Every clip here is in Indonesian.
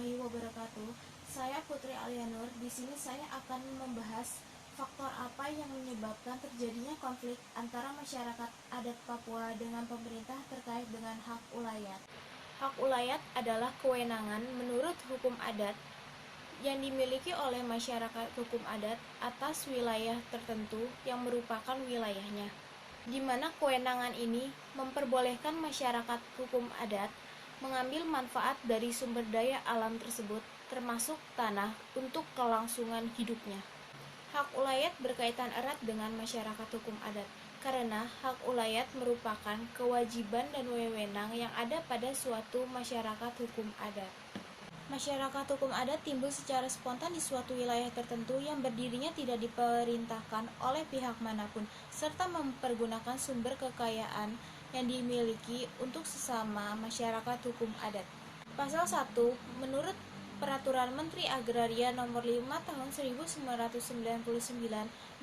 warahmatullahi wabarakatuh. Saya Putri Alianur. Di sini saya akan membahas faktor apa yang menyebabkan terjadinya konflik antara masyarakat adat Papua dengan pemerintah terkait dengan hak ulayat. Hak ulayat adalah kewenangan menurut hukum adat yang dimiliki oleh masyarakat hukum adat atas wilayah tertentu yang merupakan wilayahnya, di mana kewenangan ini memperbolehkan masyarakat hukum adat mengambil manfaat dari sumber daya alam tersebut, termasuk tanah, untuk kelangsungan hidupnya. Hak ulayat berkaitan erat dengan masyarakat hukum adat, karena hak ulayat merupakan kewajiban dan wewenang yang ada pada suatu masyarakat hukum adat. Masyarakat hukum adat timbul secara spontan di suatu wilayah tertentu yang berdirinya tidak diperintahkan oleh pihak manapun, serta mempergunakan sumber kekayaan yang dimiliki untuk sesama masyarakat hukum adat. Pasal 1 menurut Peraturan Menteri Agraria Nomor 5 Tahun 1999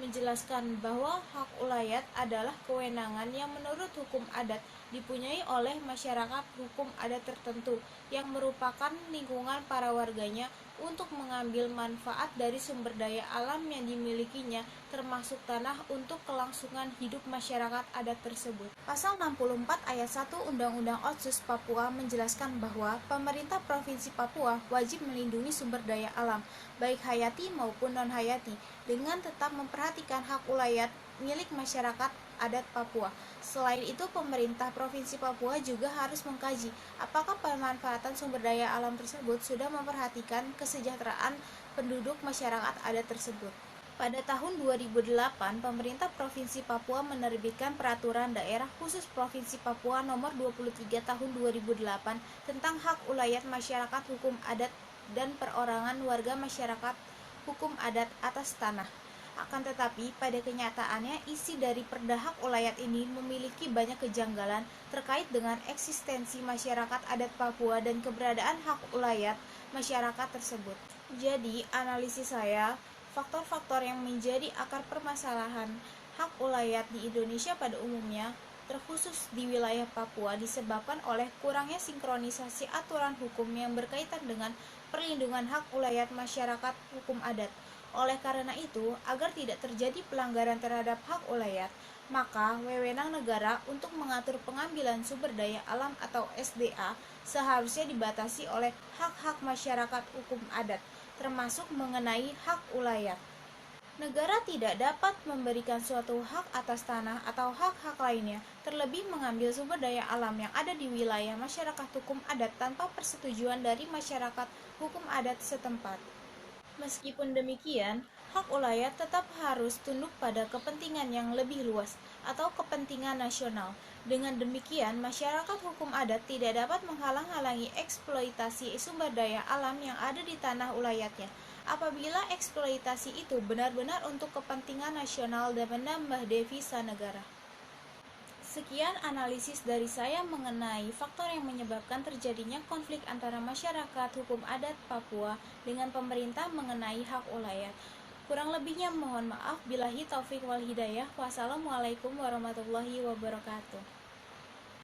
menjelaskan bahwa hak ulayat adalah kewenangan yang menurut hukum adat dipunyai oleh masyarakat hukum adat tertentu yang merupakan lingkungan para warganya untuk mengambil manfaat dari sumber daya alam yang dimilikinya, termasuk tanah, untuk kelangsungan hidup masyarakat adat tersebut. Pasal 64 ayat 1 Undang-Undang Otsus Papua menjelaskan bahwa pemerintah Provinsi Papua wajib melindungi sumber daya alam, baik hayati maupun non-hayati, dengan tetap memperhatikan hak ulayat milik masyarakat adat Papua. Selain itu, pemerintah Provinsi Papua juga harus mengkaji apakah pemanfaatan sumber daya alam tersebut sudah memperhatikan kesejahteraan penduduk masyarakat adat tersebut. Pada tahun 2008, pemerintah Provinsi Papua menerbitkan Peraturan Daerah Khusus Provinsi Papua Nomor 23 Tahun 2008 tentang hak ulayat masyarakat hukum adat dan perorangan warga masyarakat hukum adat atas tanah. Akan tetapi, pada kenyataannya isi dari Perda Hak Ulayat ini memiliki banyak kejanggalan terkait dengan eksistensi masyarakat adat Papua dan keberadaan hak ulayat masyarakat tersebut. Jadi, analisis saya, faktor-faktor yang menjadi akar permasalahan hak ulayat di Indonesia pada umumnya, terkhusus di wilayah Papua, disebabkan oleh kurangnya sinkronisasi aturan hukum yang berkaitan dengan perlindungan hak ulayat masyarakat hukum adat. Oleh karena itu, agar tidak terjadi pelanggaran terhadap hak ulayat, maka wewenang negara untuk mengatur pengambilan sumber daya alam atau SDA seharusnya dibatasi oleh hak-hak masyarakat hukum adat, termasuk mengenai hak ulayat. Negara tidak dapat memberikan suatu hak atas tanah atau hak-hak lainnya, terlebih mengambil sumber daya alam yang ada di wilayah masyarakat hukum adat tanpa persetujuan dari masyarakat hukum adat setempat. Meskipun demikian, hak ulayat tetap harus tunduk pada kepentingan yang lebih luas atau kepentingan nasional. Dengan demikian, masyarakat hukum adat tidak dapat menghalang-halangi eksploitasi sumber daya alam yang ada di tanah ulayatnya, apabila eksploitasi itu benar-benar untuk kepentingan nasional dan menambah devisa negara. Sekian analisis dari saya mengenai faktor yang menyebabkan terjadinya konflik antara masyarakat hukum adat Papua dengan pemerintah mengenai hak ulayat. Kurang lebihnya mohon maaf. Billahi taufik wal hidayah. Wassalamualaikum warahmatullahi wabarakatuh.